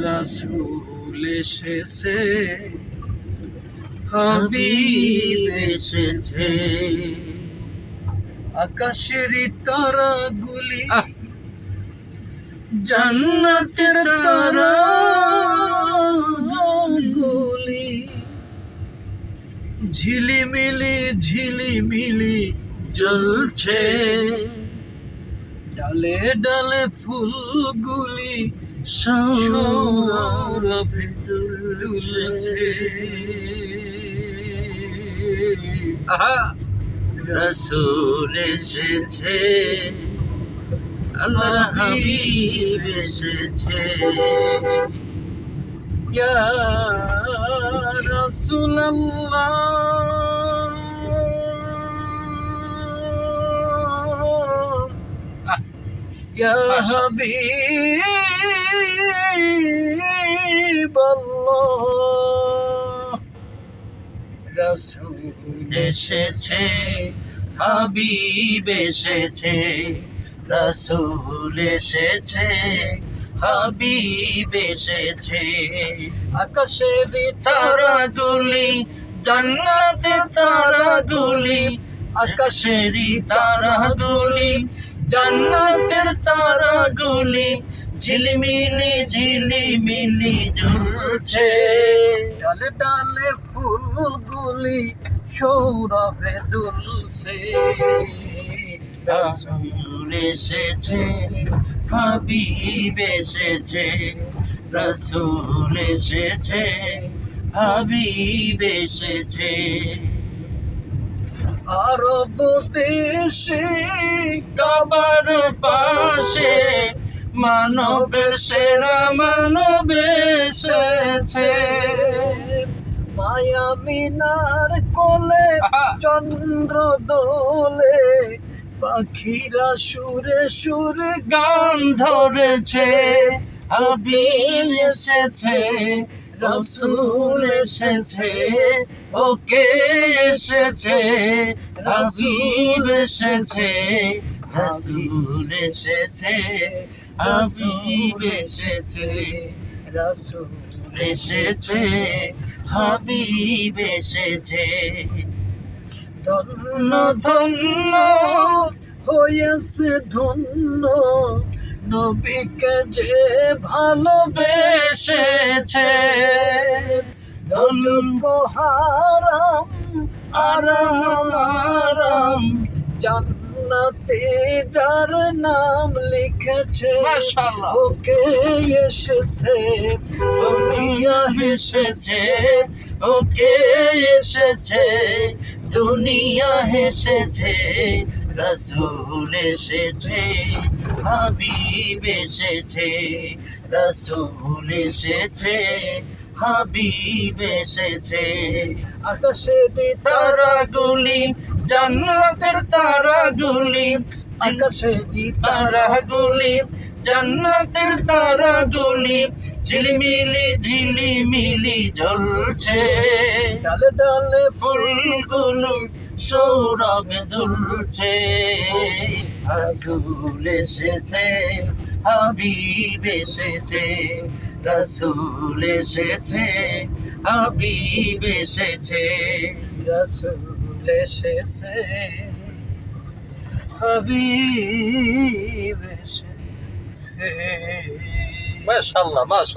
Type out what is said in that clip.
রাসূল এসেছে, হাবিব এসেছে, আকাশের তারাগুলি জান্নাতের তারাগুলি ঝিলিমিলি ঝিলিমিলি জ্বলছে, ডালে ডালে ফুলগুলি সৌরভে দুলছে। রাসূল এসেছে, আল্লাহর হাবিব এসেছে। ইয়া রাসূলুল্লাহ, ইয়া হাবিবাল্লাহ। রাসূল এসেছে, হাবিব এসেছে, রাসূল এসেছে, হাবিব এসেছে। আকাশের তারাগুলি জান্নাতের তারাগুলি, আকাশের তারাগুলি জান্নাতের তারাগুলি ঝিলিমিলি ঝিলিমিলি জ্বলছে, ডালে ডালে ফুলগুলি সৌরভে দুলছে। রাসূল এসেছে, হাবিব এসেছে, রাসূল এসেছে, হাবিব এসেছে। আরব দেশে কাবার পাশে মানবের সেরা মানব এসেছে, মায়া মিনার কোলে চন্দ্র দোলে, পাখিরা সুরে সুরে গান ধরেছে। হাবিব এসেছে, রাসূল এসেছে, ওকে এসেছে, রাসূল এসেছে, রাসূল এসেছে, হাবিব এসেছে, রাসূল এসেছে, হাবিব এসেছে। ধন্য ধন্য হয়েছে ধন্য, নবীকে যে ভালোবেসেছে। ধন্য হারাম আরাম আরাম, জান্নাতে যার নাম লিখেছে, ওকে এসেছে, দুনিয়া এসেছে, ওকে এসেছে, দুনিয়া এসেছে। রাসূল এসেছে, হাবিব এসেছে, রাসূল এসেছে, হাবিব এসেছে। আকাশের তারাগুলি জান্নাতের তারাগুলি, আকাশের তারাগুলি জান্নাতের তারাগুলি ঝিলিমিলি ঝিলিমিলি জ্বলছে, ডালে ডালে ফুলগুলো সৌরভে দুলছে। রাসূল এসেছে, হাবিব এসেছে, রাসূল এসেছে, হাবিব এসেছে, রাসূল এসেছে, হাবিব এসেছে। মাশাআল্লাহ, মাশাআল্লাহ।